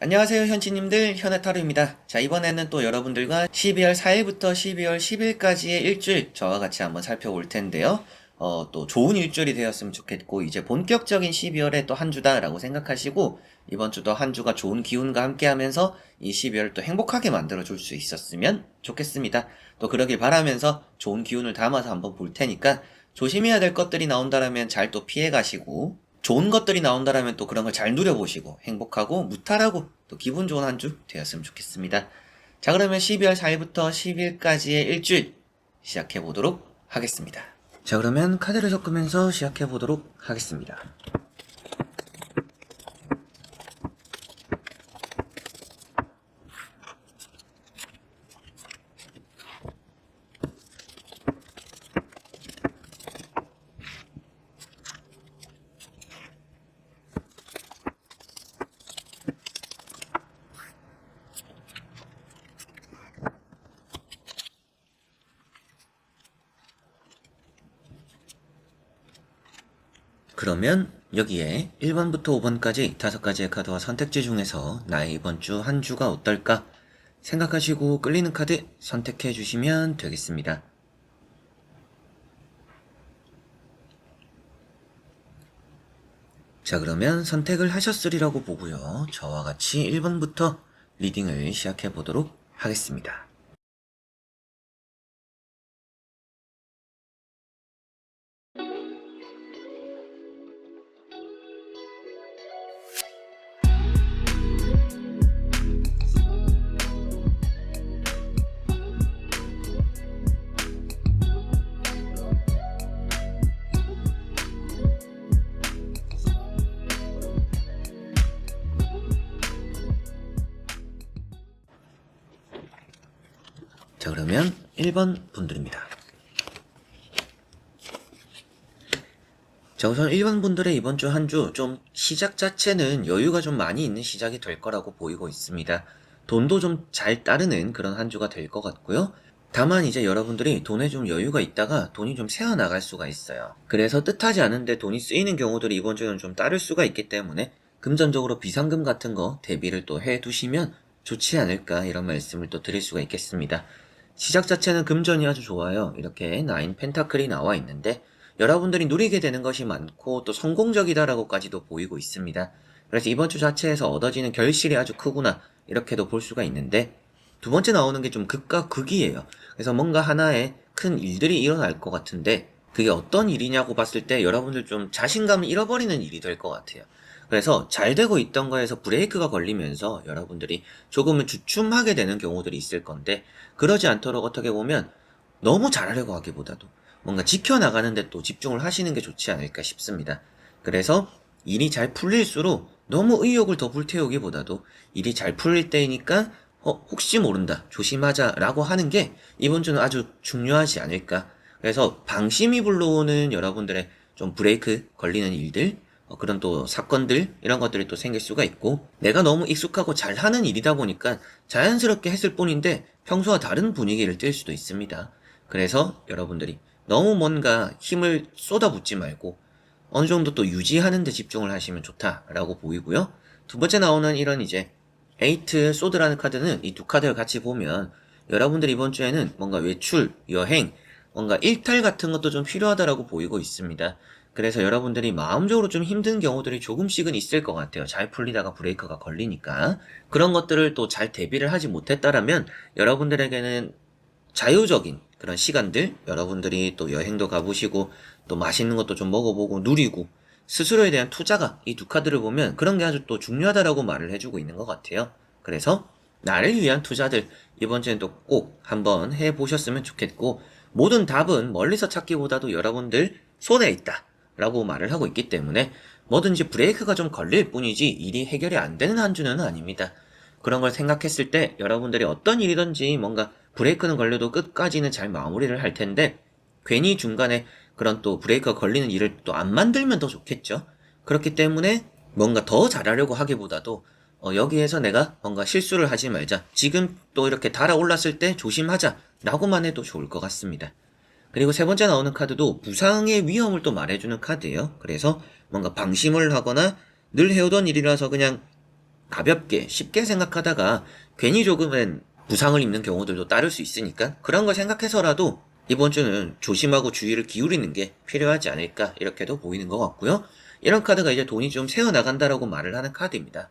안녕하세요 현치님들, 현해타루입니다. 자, 이번에는 또 여러분들과 12월 4일부터 12월 10일까지의 일주일 저와 같이 한번 살펴볼 텐데요. 또 좋은 일주일이 되었으면 좋겠고, 이제 본격적인 12월에 또 한 주다라고 생각하시고, 이번 주도 한 주가 좋은 기운과 함께 하면서 이 12월을 또 행복하게 만들어 줄 수 있었으면 좋겠습니다. 또 그러길 바라면서 좋은 기운을 담아서 한번 볼 테니까, 조심해야 될 것들이 나온다라면 잘 또 피해 가시고, 좋은 것들이 나온다라면 또 그런 걸 잘 누려보시고 행복하고 무탈하고 또 기분 좋은 한 주 되었으면 좋겠습니다. 자, 그러면 12월 4일부터 10일까지의 일주일 시작해 보도록 하겠습니다. 자, 그러면 카드를 섞으면서 시작해 보도록 하겠습니다. 그러면 여기에 1번부터 5번까지 5가지의 카드와 선택지 중에서 나의 이번 주 한 주가 어떨까 생각하시고 끌리는 카드 선택해 주시면 되겠습니다. 자, 그러면 선택을 하셨으리라고 보고요. 저와 같이 1번부터 리딩을 시작해 보도록 하겠습니다. 자, 그러면 1번 분들입니다. 자, 우선 1번 분들의 이번 주 한 주 좀 시작 자체는 여유가 좀 많이 있는 시작이 될 거라고 보이고 있습니다. 돈도 좀 잘 따르는 그런 한 주가 될 것 같고요. 다만 이제 여러분들이 돈에 좀 여유가 있다가 돈이 좀 새어나갈 수가 있어요. 그래서 뜻하지 않은데 돈이 쓰이는 경우들이 이번 주에는 좀 따를 수가 있기 때문에 금전적으로 비상금 같은 거 대비를 또 해두시면 좋지 않을까, 이런 말씀을 또 드릴 수가 있겠습니다. 시작 자체는 금전이 아주 좋아요. 이렇게 9 펜타클이 나와 있는데 여러분들이 누리게 되는 것이 많고 또 성공적이다라고까지도 보이고 있습니다. 그래서 이번 주 자체에서 얻어지는 결실이 아주 크구나, 이렇게도 볼 수가 있는데, 두 번째 나오는 게 좀 극과 극이에요. 그래서 뭔가 하나의 큰 일들이 일어날 것 같은데 그게 어떤 일이냐고 봤을 때 여러분들 좀 자신감을 잃어버리는 일이 될 것 같아요. 그래서 잘 되고 있던 거에서 브레이크가 걸리면서 여러분들이 조금은 주춤하게 되는 경우들이 있을 건데, 그러지 않도록 어떻게 보면 너무 잘하려고 하기보다도 뭔가 지켜나가는데 또 집중을 하시는 게 좋지 않을까 싶습니다. 그래서 일이 잘 풀릴수록 너무 의욕을 더 불태우기보다도 일이 잘 풀릴 때이니까 혹시 모른다, 조심하자 라고 하는 게 이번 주는 아주 중요하지 않을까. 그래서 방심이 불러오는 여러분들의 좀 브레이크 걸리는 일들, 그런 또 사건들, 이런 것들이 또 생길 수가 있고, 내가 너무 익숙하고 잘하는 일이다 보니까 자연스럽게 했을 뿐인데 평소와 다른 분위기를 띌 수도 있습니다. 그래서 여러분들이 너무 뭔가 힘을 쏟아붓지 말고 어느 정도 또 유지하는 데 집중을 하시면 좋다라고 보이고요. 두 번째 나오는 이런 이제 에이트 소드라는 카드는 이 두 카드를 같이 보면 여러분들 이번 주에는 뭔가 외출, 여행, 뭔가 일탈 같은 것도 좀 필요하다라고 보이고 있습니다. 그래서 여러분들이 마음적으로 좀 힘든 경우들이 조금씩은 있을 것 같아요. 잘 풀리다가 브레이크가 걸리니까. 그런 것들을 또 잘 대비를 하지 못했다라면 여러분들에게는 자유적인 그런 시간들, 여러분들이 또 여행도 가보시고 또 맛있는 것도 좀 먹어보고 누리고 스스로에 대한 투자가 이 두 카드를 보면 그런 게 아주 또 중요하다라고 말을 해주고 있는 것 같아요. 그래서 나를 위한 투자들 이번 주엔 또 꼭 한번 해보셨으면 좋겠고, 모든 답은 멀리서 찾기보다도 여러분들 손에 있다 라고 말을 하고 있기 때문에 뭐든지 브레이크가 좀 걸릴 뿐이지 일이 해결이 안 되는 한 주는 아닙니다. 그런 걸 생각했을 때 여러분들이 어떤 일이든지 뭔가 브레이크는 걸려도 끝까지는 잘 마무리를 할 텐데, 괜히 중간에 그런 또 브레이크가 걸리는 일을 또 안 만들면 더 좋겠죠. 그렇기 때문에 뭔가 더 잘하려고 하기보다도 여기에서 내가 뭔가 실수를 하지 말자, 지금 또 이렇게 달아올랐을 때 조심하자 라고만 해도 좋을 것 같습니다. 그리고 세 번째 나오는 카드도 부상의 위험을 또 말해주는 카드예요. 그래서 뭔가 방심을 하거나 늘 해오던 일이라서 그냥 가볍게 쉽게 생각하다가 괜히 조금은 부상을 입는 경우들도 따를 수 있으니까 그런 걸 생각해서라도 이번 주는 조심하고 주의를 기울이는 게 필요하지 않을까 이렇게도 보이는 것 같고요. 이런 카드가 이제 돈이 좀 새어나간다라고 말을 하는 카드입니다.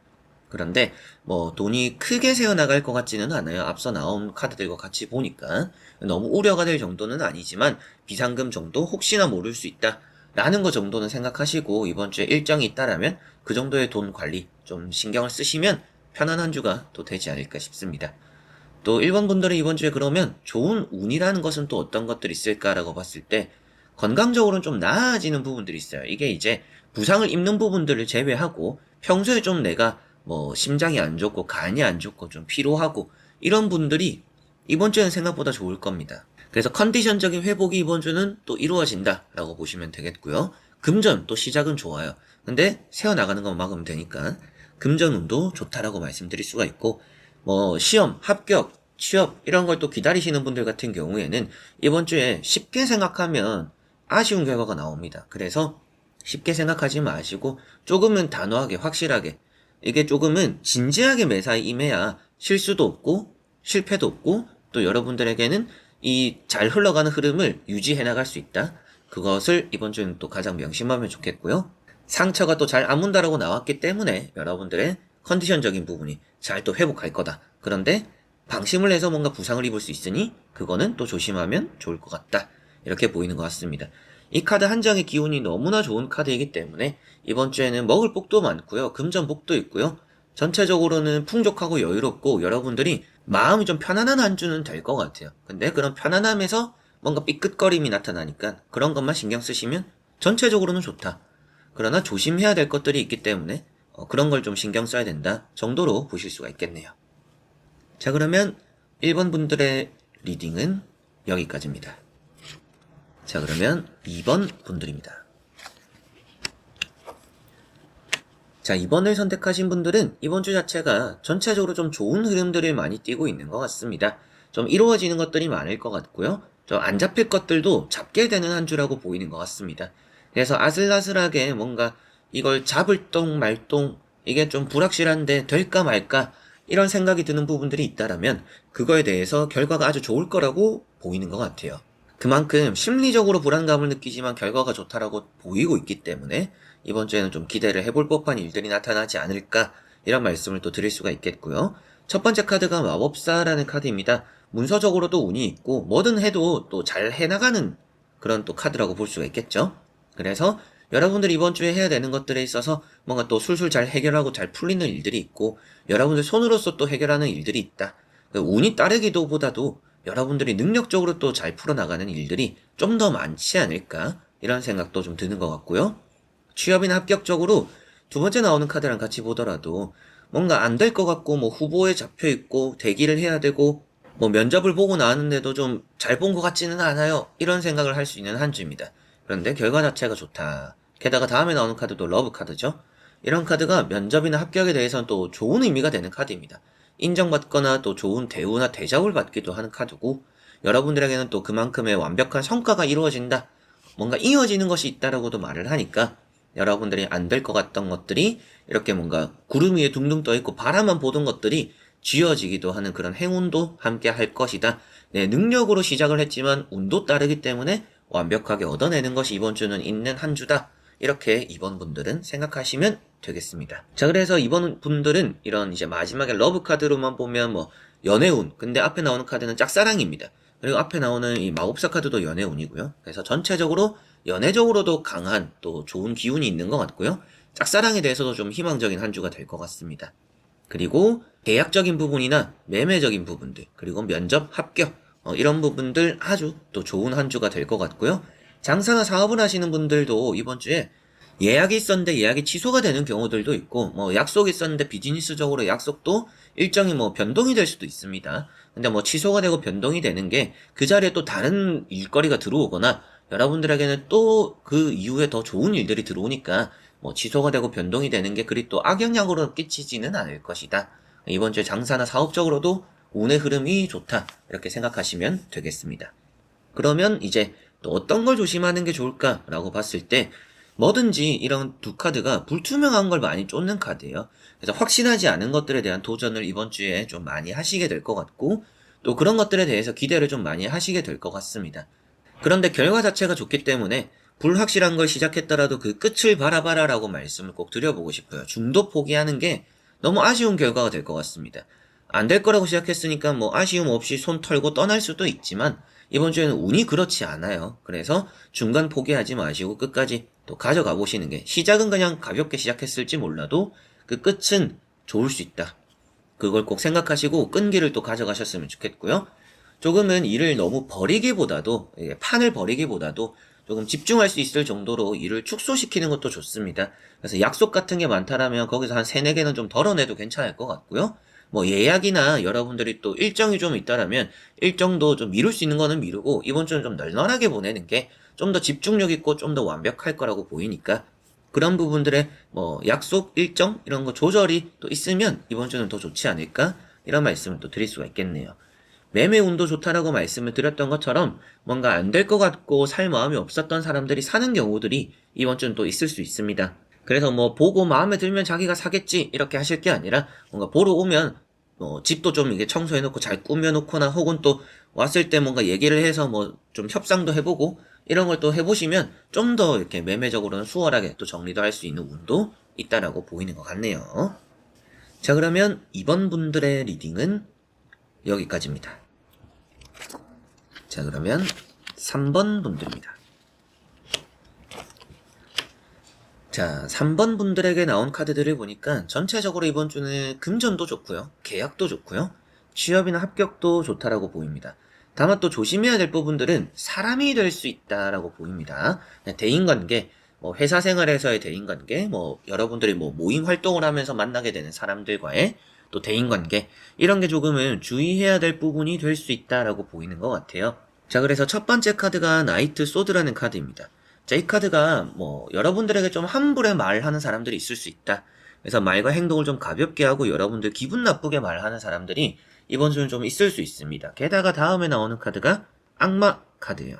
그런데 뭐 돈이 크게 새어나갈 것 같지는 않아요. 앞서 나온 카드들과 같이 보니까 너무 우려가 될 정도는 아니지만 비상금 정도 혹시나 모를 수 있다 라는 거 정도는 생각하시고 이번 주에 일정이 있다라면 그 정도의 돈 관리 좀 신경을 쓰시면 편안한 한 주가 또 되지 않을까 싶습니다. 또 1번 분들은 이번 주에 그러면 좋은 운이라는 것은 또 어떤 것들이 있을까라고 봤을 때 건강적으로는 좀 나아지는 부분들이 있어요. 이게 이제 부상을 입는 부분들을 제외하고 평소에 좀 내가 뭐 심장이 안 좋고 간이 안 좋고 좀 피로하고 이런 분들이 이번 주에는 생각보다 좋을 겁니다. 그래서 컨디션적인 회복이 이번 주는 또 이루어진다라고 보시면 되겠고요. 금전 또 시작은 좋아요. 근데 새어나가는 건 막으면 되니까 금전운도 좋다라고 말씀드릴 수가 있고 뭐 시험, 합격, 취업 이런 걸 또 기다리시는 분들 같은 경우에는 이번 주에 쉽게 생각하면 아쉬운 결과가 나옵니다. 그래서 쉽게 생각하지 마시고 조금은 단호하게 확실하게 이게 조금은 진지하게 매사에 임해야 실수도 없고 실패도 없고 또 여러분들에게는 이 잘 흘러가는 흐름을 유지해 나갈 수 있다. 그것을 이번 주는 또 가장 명심하면 좋겠고요. 상처가 또 잘 아문다라고 나왔기 때문에 여러분들의 컨디션적인 부분이 잘 또 회복할 거다. 그런데 방심을 해서 뭔가 부상을 입을 수 있으니 그거는 또 조심하면 좋을 것 같다. 이렇게 보이는 것 같습니다. 이 카드 한 장의 기운이 너무나 좋은 카드이기 때문에 이번 주에는 먹을 복도 많고요. 금전 복도 있고요. 전체적으로는 풍족하고 여유롭고 여러분들이 마음이 좀 편안한 한 주는 될 것 같아요. 근데 그런 편안함에서 뭔가 삐끗거림이 나타나니까 그런 것만 신경 쓰시면 전체적으로는 좋다. 그러나 조심해야 될 것들이 있기 때문에 그런 걸 좀 신경 써야 된다 정도로 보실 수가 있겠네요. 자, 그러면 1번 분들의 리딩은 여기까지입니다. 자, 그러면 2번 분들입니다. 자, 2번을 선택하신 분들은 이번 주 자체가 전체적으로 좀 좋은 흐름들을 많이 띄고 있는 것 같습니다. 좀 이루어지는 것들이 많을 것 같고요. 좀 안 잡힐 것들도 잡게 되는 한 주라고 보이는 것 같습니다. 그래서 아슬아슬하게 뭔가 이걸 잡을 똥 말 똥 이게 좀 불확실한데 될까 말까 이런 생각이 드는 부분들이 있다라면 그거에 대해서 결과가 아주 좋을 거라고 보이는 것 같아요. 그만큼 심리적으로 불안감을 느끼지만 결과가 좋다라고 보이고 있기 때문에 이번 주에는 좀 기대를 해볼 법한 일들이 나타나지 않을까 이런 말씀을 또 드릴 수가 있겠고요. 첫 번째 카드가 마법사라는 카드입니다. 문서적으로도 운이 있고 뭐든 해도 또 잘 해나가는 그런 또 카드라고 볼 수가 있겠죠. 그래서 여러분들이 이번 주에 해야 되는 것들에 있어서 뭔가 또 술술 잘 해결하고 잘 풀리는 일들이 있고 여러분들 손으로서 또 해결하는 일들이 있다. 운이 따르기도 보다도 여러분들이 능력적으로 또 잘 풀어나가는 일들이 좀 더 많지 않을까 이런 생각도 좀 드는 것 같고요. 취업이나 합격적으로 두 번째 나오는 카드랑 같이 보더라도 뭔가 안 될 것 같고 뭐 후보에 잡혀 있고 대기를 해야 되고 뭐 면접을 보고 나왔는데도 좀 잘 본 것 같지는 않아요. 이런 생각을 할 수 있는 한 주입니다. 그런데 결과 자체가 좋다. 게다가 다음에 나오는 카드도 러브 카드죠. 이런 카드가 면접이나 합격에 대해서는 또 좋은 의미가 되는 카드입니다. 인정받거나 또 좋은 대우나 대접을 받기도 하는 카드고 여러분들에게는 또 그만큼의 완벽한 성과가 이루어진다. 뭔가 이어지는 것이 있다라고도 말을 하니까 여러분들이 안 될 것 같던 것들이 이렇게 뭔가 구름 위에 둥둥 떠있고 바라만 보던 것들이 쥐어지기도 하는 그런 행운도 함께 할 것이다. 내 능력으로 시작을 했지만 운도 따르기 때문에 완벽하게 얻어내는 것이 이번 주는 있는 한 주다. 이렇게 이번 분들은 생각하시면 되겠습니다. 자, 그래서 이번 분들은 이런 이제 마지막에 러브 카드로만 보면 뭐 연애운, 근데 앞에 나오는 카드는 짝사랑입니다. 그리고 앞에 나오는 이 마법사 카드도 연애운이고요. 그래서 전체적으로 연애적으로도 강한 또 좋은 기운이 있는 것 같고요. 짝사랑에 대해서도 좀 희망적인 한 주가 될 것 같습니다. 그리고 계약적인 부분이나 매매적인 부분들, 그리고 면접, 합격 이런 부분들 아주 또 좋은 한 주가 될 것 같고요. 장사나 사업을 하시는 분들도 이번 주에 예약이 있었는데 예약이 취소가 되는 경우들도 있고 뭐 약속이 있었는데 비즈니스적으로 약속도 일정이 뭐 변동이 될 수도 있습니다. 근데 뭐 취소가 되고 변동이 되는 게 그 자리에 또 다른 일거리가 들어오거나 여러분들에게는 또 그 이후에 더 좋은 일들이 들어오니까 뭐 취소가 되고 변동이 되는 게 그리 또 악영향으로 끼치지는 않을 것이다. 이번 주에 장사나 사업적으로도 운의 흐름이 좋다. 이렇게 생각하시면 되겠습니다. 그러면 이제 또 어떤 걸 조심하는 게 좋을까라고 봤을 때 뭐든지 이런 두 카드가 불투명한 걸 많이 쫓는 카드예요. 그래서 확신하지 않은 것들에 대한 도전을 이번 주에 좀 많이 하시게 될 것 같고 또 그런 것들에 대해서 기대를 좀 많이 하시게 될 것 같습니다. 그런데 결과 자체가 좋기 때문에 불확실한 걸 시작했더라도 그 끝을 바라봐라 라고 말씀을 꼭 드려보고 싶어요. 중도 포기하는 게 너무 아쉬운 결과가 될 것 같습니다. 안 될 거라고 시작했으니까 뭐 아쉬움 없이 손 털고 떠날 수도 있지만 이번 주에는 운이 그렇지 않아요. 그래서 중간 포기하지 마시고 끝까지 또 가져가 보시는 게 시작은 그냥 가볍게 시작했을지 몰라도 그 끝은 좋을 수 있다. 그걸 꼭 생각하시고 끈기를 또 가져가셨으면 좋겠고요. 조금은 일을 너무 버리기보다도 판을 버리기보다도 조금 집중할 수 있을 정도로 일을 축소시키는 것도 좋습니다. 그래서 약속 같은 게 많다라면 거기서 한 3-4개는 좀 덜어내도 괜찮을 것 같고요. 뭐 예약이나 여러분들이 또 일정이 좀 있다라면 일정도 좀 미룰 수 있는 거는 미루고 이번 주는 좀 널널하게 보내는 게 좀 더 집중력 있고 좀 더 완벽할 거라고 보이니까 그런 부분들의 뭐 약속, 일정 이런 거 조절이 또 있으면 이번 주는 더 좋지 않을까? 이런 말씀을 또 드릴 수가 있겠네요. 매매 운도 좋다라고 말씀을 드렸던 것처럼 뭔가 안 될 것 같고 살 마음이 없었던 사람들이 사는 경우들이 이번 주는 또 있을 수 있습니다. 그래서 뭐 보고 마음에 들면 자기가 사겠지 이렇게 하실 게 아니라 뭔가 보러 오면 집도 좀 이게 청소해놓고 잘 꾸며놓거나 혹은 또 왔을 때 뭔가 얘기를 해서 뭐 좀 협상도 해보고 이런 걸 또 해보시면 좀 더 이렇게 매매적으로는 수월하게 또 정리도 할 수 있는 운도 있다라고 보이는 것 같네요. 자, 그러면 이번 분들의 리딩은 여기까지입니다. 자, 그러면 3번 분들입니다. 자, 3번 분들에게 나온 카드들을 보니까 전체적으로 이번 주는 금전도 좋고요. 계약도 좋고요. 취업이나 합격도 좋다라고 보입니다. 다만 또 조심해야 될 부분들은 사람이 될 수 있다라고 보입니다. 대인관계, 뭐 회사 생활에서의 대인관계, 뭐 여러분들이 뭐 모임 활동을 하면서 만나게 되는 사람들과의 또 대인관계 이런 게 조금은 주의해야 될 부분이 될 수 있다라고 보이는 것 같아요. 자, 그래서 첫 번째 카드가 나이트 소드라는 카드입니다. 자, 이 카드가 뭐 여러분들에게 좀 함부로 말하는 사람들이 있을 수 있다. 그래서 말과 행동을 좀 가볍게 하고 여러분들 기분 나쁘게 말하는 사람들이 이번 주는 좀 있을 수 있습니다. 게다가 다음에 나오는 카드가 악마 카드예요.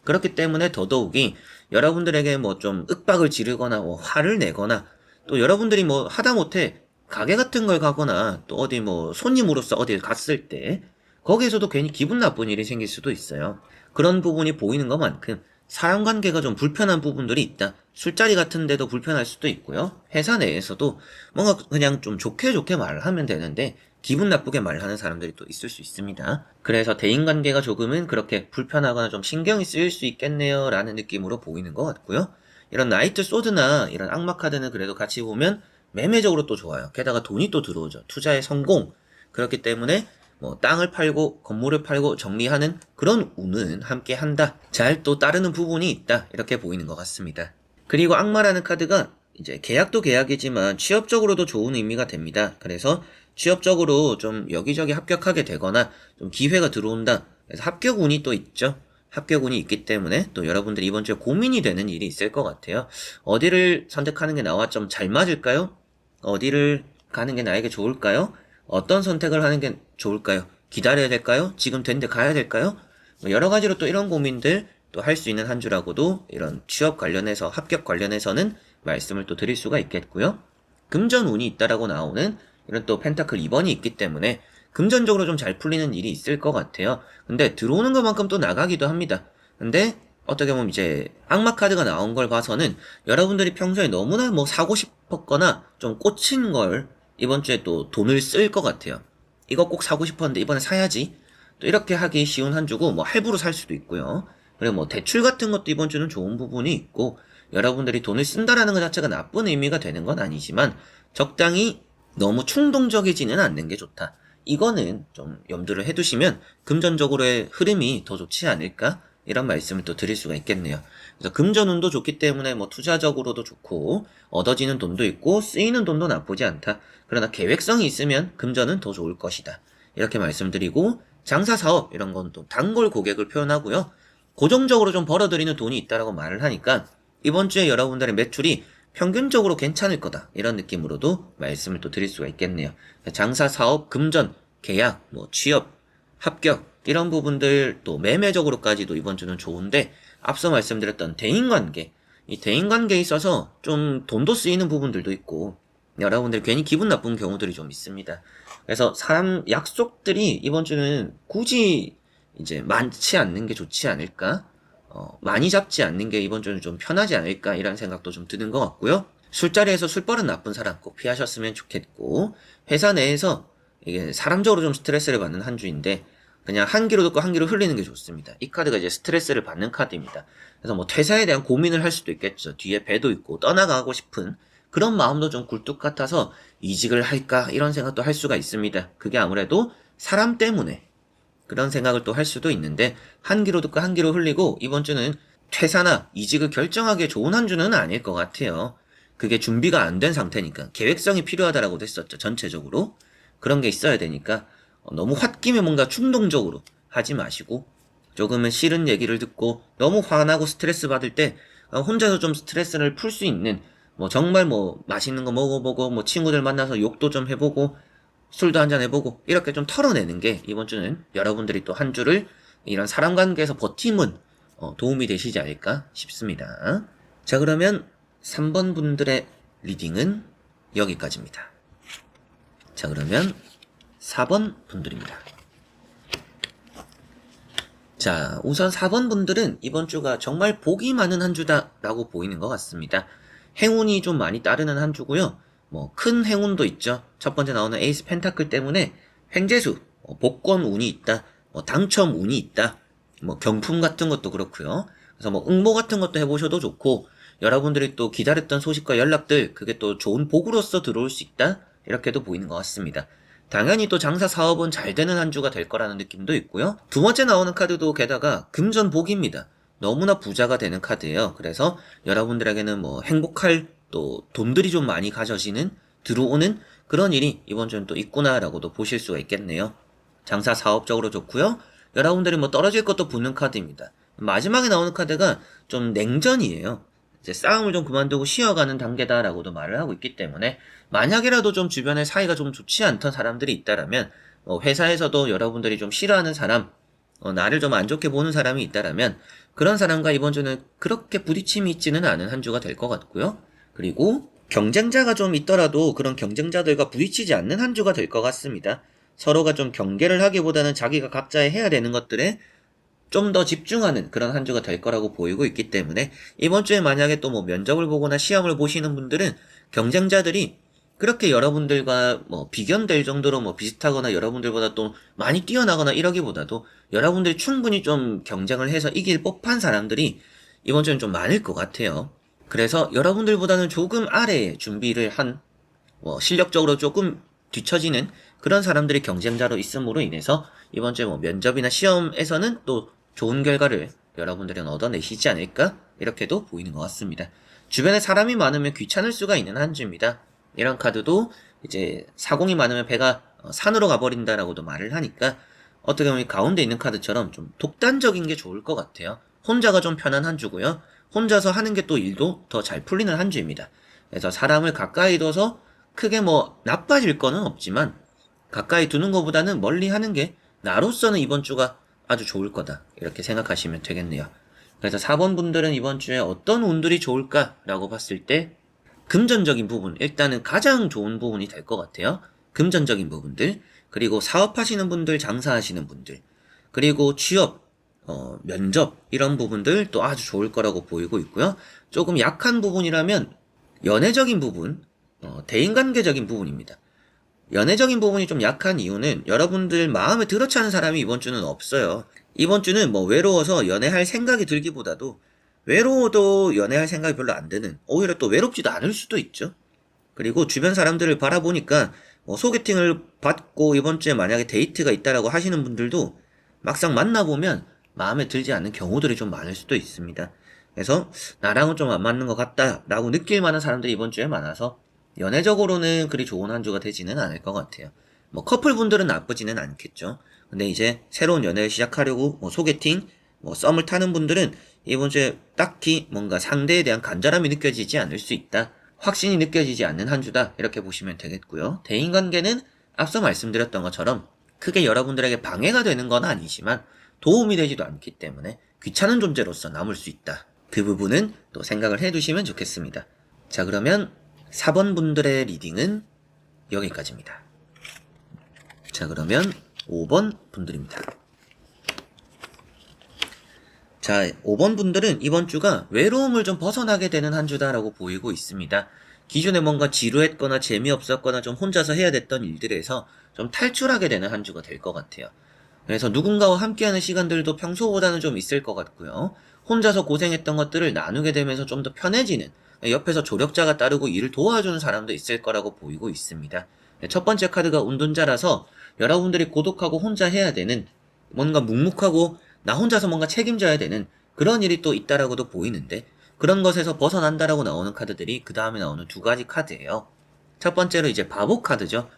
그렇기 때문에 더더욱이 여러분들에게 뭐 좀 윽박을 지르거나 뭐 화를 내거나 또 여러분들이 뭐 하다못해 가게 같은 걸 가거나 또 어디 뭐 손님으로서 어딜 갔을 때 거기에서도 괜히 기분 나쁜 일이 생길 수도 있어요. 그런 부분이 보이는 것만큼 사람 관계가 좀 불편한 부분들이 있다. 술자리 같은 데도 불편할 수도 있고요. 회사 내에서도 뭔가 그냥 좀 좋게 좋게 말을 하면 되는데 기분 나쁘게 말하는 사람들이 또 있을 수 있습니다. 그래서 대인관계가 조금은 그렇게 불편하거나 좀 신경이 쓰일 수 있겠네요 라는 느낌으로 보이는 것 같고요. 이런 나이트 소드나 이런 악마 카드는 그래도 같이 보면 매매적으로 또 좋아요. 게다가 돈이 또 들어오죠. 투자의 성공. 그렇기 때문에 뭐 땅을 팔고 건물을 팔고 정리하는 그런 운은 함께 한다. 잘 또 따르는 부분이 있다. 이렇게 보이는 것 같습니다. 그리고 악마라는 카드가 이제 계약도 계약이지만 취업적으로도 좋은 의미가 됩니다. 그래서 취업적으로 좀 여기저기 합격하게 되거나 좀 기회가 들어온다. 그래서 합격 운이 또 있죠. 합격 운이 있기 때문에 또 여러분들이 이번 주에 고민이 되는 일이 있을 것 같아요. 어디를 선택하는 게 나와 좀 잘 맞을까요? 어디를 가는 게 나에게 좋을까요? 어떤 선택을 하는 게 좋을까요? 기다려야 될까요? 지금 된데 가야 될까요? 뭐 여러 가지로 또 이런 고민들 또 할 수 있는 한 주라고도 이런 취업 관련해서 합격 관련해서는 말씀을 또 드릴 수가 있겠고요. 금전 운이 있다라고 나오는 이런 또 펜타클 2번이 있기 때문에 금전적으로 좀 잘 풀리는 일이 있을 것 같아요. 근데 들어오는 것만큼 또 나가기도 합니다. 근데 어떻게 보면 이제 악마 카드가 나온 걸 봐서는 여러분들이 평소에 너무나 뭐 사고 싶었거나 좀 꽂힌 걸 이번 주에 또 돈을 쓸 것 같아요. 이거 꼭 사고 싶었는데 이번에 사야지. 또 이렇게 하기 쉬운 한 주고 뭐 할부로 살 수도 있고요. 그리고 뭐 대출 같은 것도 이번 주는 좋은 부분이 있고 여러분들이 돈을 쓴다라는 것 자체가 나쁜 의미가 되는 건 아니지만 적당히 너무 충동적이지는 않는 게 좋다. 이거는 좀 염두를 해두시면 금전적으로의 흐름이 더 좋지 않을까? 이런 말씀을 또 드릴 수가 있겠네요. 그래서 금전운도 좋기 때문에 뭐 투자적으로도 좋고 얻어지는 돈도 있고 쓰이는 돈도 나쁘지 않다. 그러나 계획성이 있으면 금전은 더 좋을 것이다. 이렇게 말씀드리고 장사 사업 이런 건 또 단골 고객을 표현하고요. 고정적으로 좀 벌어들이는 돈이 있다라고 말을 하니까 이번 주에 여러분들의 매출이 평균적으로 괜찮을 거다. 이런 느낌으로도 말씀을 또 드릴 수가 있겠네요. 장사, 사업, 금전, 계약, 뭐 취업, 합격 이런 부분들 또 매매적으로까지도 이번 주는 좋은데 앞서 말씀드렸던 대인관계, 이 대인관계에 있어서 좀 돈도 쓰이는 부분들도 있고 여러분들 괜히 기분 나쁜 경우들이 좀 있습니다. 그래서 사람 약속들이 이번 주는 굳이 이제 많지 않는 게 좋지 않을까? 많이 잡지 않는 게 이번 주는 좀 편하지 않을까? 이런 생각도 좀 드는 것 같고요. 술자리에서 술버릇 나쁜 사람 꼭 피하셨으면 좋겠고, 회사 내에서 이게 사람적으로 좀 스트레스를 받는 한 주인데, 그냥 한 귀로 듣고 한 귀로 흘리는 게 좋습니다. 이 카드가 이제 스트레스를 받는 카드입니다. 그래서 뭐 퇴사에 대한 고민을 할 수도 있겠죠. 뒤에 배도 있고 떠나가고 싶은 그런 마음도 좀 굴뚝 같아서 이직을 할까 이런 생각도 할 수가 있습니다. 그게 아무래도 사람 때문에 그런 생각을 또 할 수도 있는데 한 귀로 듣고 한 귀로 흘리고 이번 주는 퇴사나 이직을 결정하기에 좋은 한 주는 아닐 것 같아요. 그게 준비가 안 된 상태니까 계획성이 필요하다라고도 했었죠. 전체적으로 그런 게 있어야 되니까 너무 홧김에 뭔가 충동적으로 하지 마시고 조금은 싫은 얘기를 듣고 너무 화나고 스트레스 받을 때 혼자서 좀 스트레스를 풀 수 있는 뭐 정말 뭐 맛있는 거 먹어보고 뭐 친구들 만나서 욕도 좀 해보고 술도 한잔 해보고 이렇게 좀 털어내는 게 이번 주는 여러분들이 또 한 주를 이런 사람 관계에서 버팀은 도움이 되시지 않을까 싶습니다. 자, 그러면 3번 분들의 리딩은 여기까지입니다. 자, 그러면 4번 분들입니다. 자, 우선 4번 분들은 이번 주가 정말 복이 많은 한 주다라고 보이는 것 같습니다. 행운이 좀 많이 따르는 한 주고요. 뭐 큰 행운도 있죠. 첫 번째 나오는 에이스 펜타클 때문에 횡재수, 복권 운이 있다, 뭐 당첨 운이 있다, 뭐 경품 같은 것도 그렇고요. 그래서 뭐 응모 같은 것도 해보셔도 좋고 여러분들이 또 기다렸던 소식과 연락들 그게 또 좋은 복으로서 들어올 수 있다 이렇게도 보이는 것 같습니다. 당연히 또 장사 사업은 잘 되는 한 주가 될 거라는 느낌도 있고요. 두 번째 나오는 카드도 게다가 금전복입니다. 너무나 부자가 되는 카드예요. 그래서 여러분들에게는 뭐 행복할 또 돈들이 좀 많이 가져지는 들어오는 그런 일이 이번 주는 또 있구나라고도 보실 수가 있겠네요. 장사 사업적으로 좋고요. 여러분들이 뭐 떨어질 것도 붙는 카드입니다. 마지막에 나오는 카드가 좀 냉전이에요. 이제 싸움을 좀 그만두고 쉬어가는 단계다라고도 말을 하고 있기 때문에 만약이라도 좀 주변에 사이가 좀 좋지 않던 사람들이 있다라면 회사에서도 여러분들이 좀 싫어하는 사람 나를 좀 안 좋게 보는 사람이 있다라면 그런 사람과 이번 주는 그렇게 부딪힘이 있지는 않은 한 주가 될 것 같고요. 그리고 경쟁자가 좀 있더라도 그런 경쟁자들과 부딪히지 않는 한 주가 될 것 같습니다. 서로가 좀 경계를 하기보다는 자기가 각자 해야 되는 것들에 좀 더 집중하는 그런 한 주가 될 거라고 보이고 있기 때문에 이번 주에 만약에 또 뭐 면접을 보거나 시험을 보시는 분들은 경쟁자들이 그렇게 여러분들과 뭐 비견될 정도로 뭐 비슷하거나 여러분들보다 또 많이 뛰어나거나 이러기보다도 여러분들이 충분히 좀 경쟁을 해서 이길 법한 사람들이 이번 주는 좀 많을 것 같아요. 그래서 여러분들보다는 조금 아래에 준비를 한 실력적으로 조금 뒤처지는 그런 사람들이 경쟁자로 있음으로 인해서 이번 주에 뭐 면접이나 시험에서는 또 좋은 결과를 여러분들은 얻어내시지 않을까 이렇게도 보이는 것 같습니다. 주변에 사람이 많으면 귀찮을 수가 있는 한 주입니다. 이런 카드도 이제 사공이 많으면 배가 산으로 가버린다라고도 말을 하니까 어떻게 보면 가운데 있는 카드처럼 좀 독단적인 게 좋을 것 같아요. 혼자가 좀 편한 한 주고요. 혼자서 하는 게 또 일도 더 잘 풀리는 한 주입니다. 그래서 사람을 가까이 둬서 크게 뭐 나빠질 거는 없지만 가까이 두는 것보다는 멀리 하는 게 나로서는 이번 주가 아주 좋을 거다 이렇게 생각하시면 되겠네요. 그래서 4번 분들은 이번 주에 어떤 운들이 좋을까라고 봤을 때 금전적인 부분 일단은 가장 좋은 부분이 될 것 같아요. 금전적인 부분들 그리고 사업하시는 분들 장사하시는 분들 그리고 취업 면접 이런 부분들 또 아주 좋을 거라고 보이고 있고요. 조금 약한 부분이라면 연애적인 부분 대인관계적인 부분입니다. 연애적인 부분이 좀 약한 이유는 여러분들 마음에 들어차는 사람이 이번 주는 없어요. 이번 주는 뭐 외로워서 연애할 생각이 들기보다도 외로워도 연애할 생각이 별로 안 드는 오히려 또 외롭지도 않을 수도 있죠. 그리고 주변 사람들을 바라보니까 소개팅을 받고 이번 주에 만약에 데이트가 있다라고 하시는 분들도 막상 만나보면 마음에 들지 않는 경우들이 좀 많을 수도 있습니다. 그래서 나랑은 좀 안 맞는 것 같다라고 느낄 만한 사람들이 이번 주에 많아서 연애적으로는 그리 좋은 한 주가 되지는 않을 것 같아요. 뭐 커플분들은 나쁘지는 않겠죠. 근데 이제 새로운 연애를 시작하려고 소개팅, 썸을 타는 분들은 이번 주에 딱히 뭔가 상대에 대한 간절함이 느껴지지 않을 수 있다. 확신이 느껴지지 않는 한 주다. 이렇게 보시면 되겠고요. 대인관계는 앞서 말씀드렸던 것처럼 크게 여러분들에게 방해가 되는 건 아니지만 도움이 되지도 않기 때문에 귀찮은 존재로서 남을 수 있다. 그 부분은 또 생각을 해두시면 좋겠습니다. 자, 그러면 4번 분들의 리딩은 여기까지입니다. 자, 그러면 5번 분들입니다. 자, 5번 분들은 이번 주가 외로움을 좀 벗어나게 되는 한 주다라고 보이고 있습니다. 기존에 뭔가 지루했거나 재미없었거나 좀 혼자서 해야 됐던 일들에서 좀 탈출하게 되는 한 주가 될 것 같아요. 그래서 누군가와 함께하는 시간들도 평소보다는 좀 있을 것 같고요. 혼자서 고생했던 것들을 나누게 되면서 좀 더 편해지는, 옆에서 조력자가 따르고 일을 도와주는 사람도 있을 거라고 보이고 있습니다. 첫 번째 카드가 운둔자라서 여러분들이 고독하고 혼자 해야 되는, 뭔가 묵묵하고 나 혼자서 뭔가 책임져야 되는 그런 일이 또 있다라고도 보이는데, 그런 것에서 벗어난다라고 나오는 카드들이 그 다음에 나오는 두 가지 카드예요. 첫 번째로 이제 바보 카드죠.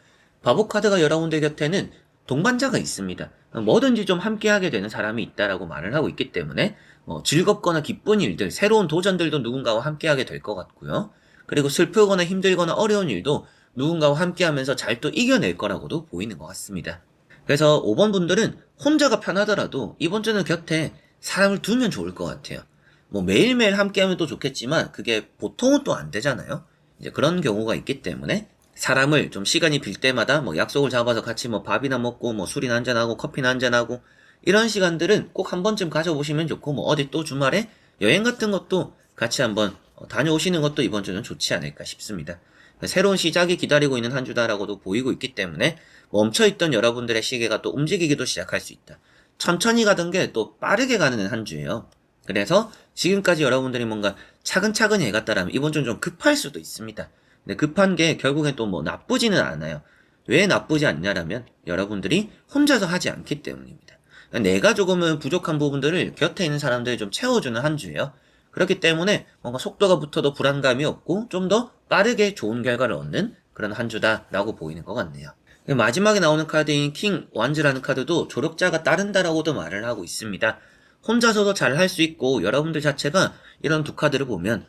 바보 카드가 여러분들 곁에는 동반자가 있습니다. 뭐든지 좀 함께하게 되는 사람이 있다라고 말을 하고 있기 때문에 즐겁거나 기쁜 일들, 새로운 도전들도 누군가와 함께하게 될 것 같고요. 그리고 슬프거나 힘들거나 어려운 일도 누군가와 함께하면서 잘 또 이겨낼 거라고도 보이는 것 같습니다. 그래서 5번 분들은 혼자가 편하더라도 이번 주는 곁에 사람을 두면 좋을 것 같아요. 뭐 매일매일 함께하면 또 좋겠지만 그게 보통은 또 안 되잖아요. 이제 그런 경우가 있기 때문에 사람을 좀 시간이 빌 때마다 뭐 약속을 잡아서 같이 뭐 밥이나 먹고 뭐 술이나 한잔하고 커피나 한잔하고 이런 시간들은 꼭 한 번쯤 가져보시면 좋고, 뭐 어디 또 주말에 여행 같은 것도 같이 한번 다녀오시는 것도 이번 주는 좋지 않을까 싶습니다. 새로운 시작이 기다리고 있는 한 주다라고도 보이고 있기 때문에 멈춰있던 여러분들의 시계가 또 움직이기도 시작할 수 있다. 천천히 가던 게 또 빠르게 가는 한 주예요. 그래서 지금까지 여러분들이 뭔가 차근차근히 해갔다라면 이번 주는 좀 급할 수도 있습니다. 근데 급한 게 결국엔 또 뭐 나쁘지는 않아요. 왜 나쁘지 않냐라면 여러분들이 혼자서 하지 않기 때문입니다. 내가 조금은 부족한 부분들을 곁에 있는 사람들이 좀 채워주는 한 주예요. 그렇기 때문에 뭔가 속도가 붙어도 불안감이 없고 좀 더 빠르게 좋은 결과를 얻는 그런 한 주다라고 보이는 것 같네요. 마지막에 나오는 카드인 킹 완즈라는 카드도 조력자가 따른다라고도 말을 하고 있습니다. 혼자서도 잘 할 수 있고 여러분들 자체가 이런 두 카드를 보면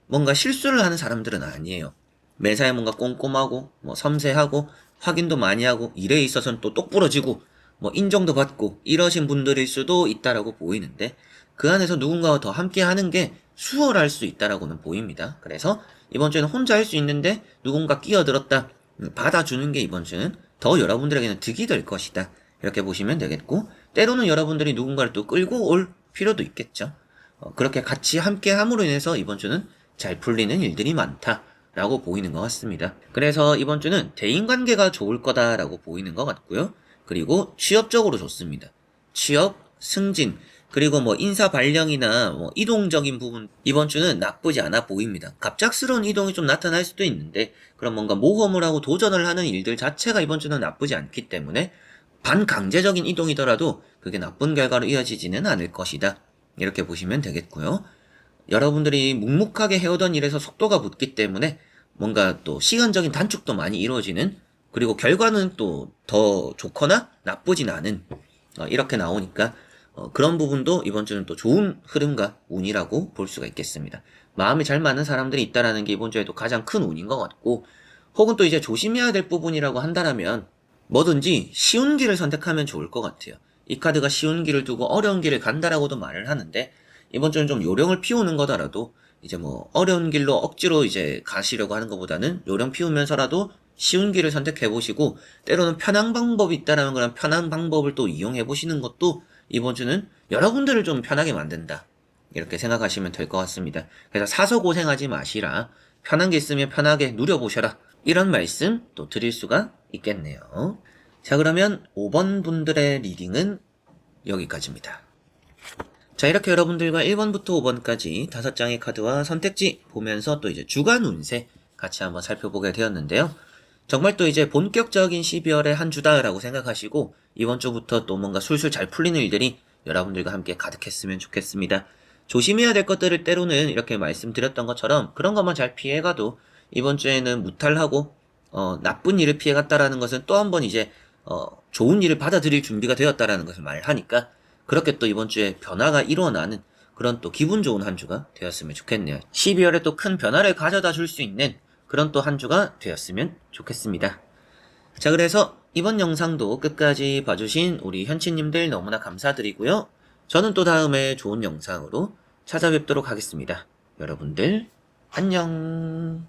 뭔가 실수를 하는 사람들은 아니에요. 매사에 뭔가 꼼꼼하고 뭐 섬세하고 확인도 많이 하고 일에 있어서는 또 똑부러지고 뭐 인정도 받고 이러신 분들일 수도 있다라고 보이는데, 그 안에서 누군가와 더 함께 하는 게 수월할 수 있다라고는 보입니다. 그래서 이번 주에는 혼자 할 수 있는데 누군가 끼어들었다, 받아주는 게 이번 주는 더 여러분들에게는 득이 될 것이다, 이렇게 보시면 되겠고, 때로는 여러분들이 누군가를 또 끌고 올 필요도 있겠죠. 그렇게 같이 함께 함으로 인해서 이번 주는 잘 풀리는 일들이 많다라고 보이는 것 같습니다. 그래서 이번 주는 대인관계가 좋을 거다라고 보이는 것 같고요. 그리고 취업적으로 좋습니다. 취업, 승진, 그리고 뭐 인사 발령이나 뭐 이동적인 부분, 이번 주는 나쁘지 않아 보입니다. 갑작스러운 이동이 좀 나타날 수도 있는데 그런 뭔가 모험을 하고 도전을 하는 일들 자체가 이번 주는 나쁘지 않기 때문에 반강제적인 이동이더라도 그게 나쁜 결과로 이어지지는 않을 것이다, 이렇게 보시면 되겠고요. 여러분들이 묵묵하게 해오던 일에서 속도가 붙기 때문에 뭔가 또 시간적인 단축도 많이 이루어지는, 그리고 결과는 또 더 좋거나 나쁘진 않은, 이렇게 나오니까 그런 부분도 이번 주는 또 좋은 흐름과 운이라고 볼 수가 있겠습니다. 마음이 잘 맞는 사람들이 있다라는 게 이번 주에도 가장 큰 운인 것 같고, 혹은 또 이제 조심해야 될 부분이라고 한다라면 뭐든지 쉬운 길을 선택하면 좋을 것 같아요. 이 카드가 쉬운 길을 두고 어려운 길을 간다라고도 말을 하는데, 이번 주는 좀 요령을 피우는 거더라도 이제 뭐 어려운 길로 억지로 이제 가시려고 하는 것보다는 요령 피우면서라도 쉬운 길을 선택해 보시고, 때로는 편한 방법이 있다라는 그런 편한 방법을 또 이용해 보시는 것도 이번 주는 여러분들을 좀 편하게 만든다, 이렇게 생각하시면 될 것 같습니다. 그래서 사서 고생하지 마시라, 편한 게 있으면 편하게 누려보셔라, 이런 말씀 또 드릴 수가 있겠네요. 자, 그러면 5번 분들의 리딩은 여기까지입니다. 자, 이렇게 여러분들과 1번부터 5번까지 5장의 카드와 선택지 보면서 또 이제 주간 운세 같이 한번 살펴보게 되었는데요. 정말 또 이제 본격적인 12월의 한 주다라고 생각하시고 이번 주부터 또 뭔가 술술 잘 풀리는 일들이 여러분들과 함께 가득했으면 좋겠습니다. 조심해야 될 것들을 때로는 이렇게 말씀드렸던 것처럼 그런 것만 잘 피해가도 이번 주에는 무탈하고 나쁜 일을 피해갔다라는 것은 또 한 번 이제 좋은 일을 받아들일 준비가 되었다라는 것을 말하니까, 그렇게 또 이번 주에 변화가 일어나는 그런 또 기분 좋은 한 주가 되었으면 좋겠네요. 12월에 또 큰 변화를 가져다 줄 수 있는 그런 또 한 주가 되었으면 좋겠습니다. 자, 그래서 이번 영상도 끝까지 봐주신 우리 현치님들 너무나 감사드리고요. 저는 또 다음에 좋은 영상으로 찾아뵙도록 하겠습니다. 여러분들 안녕.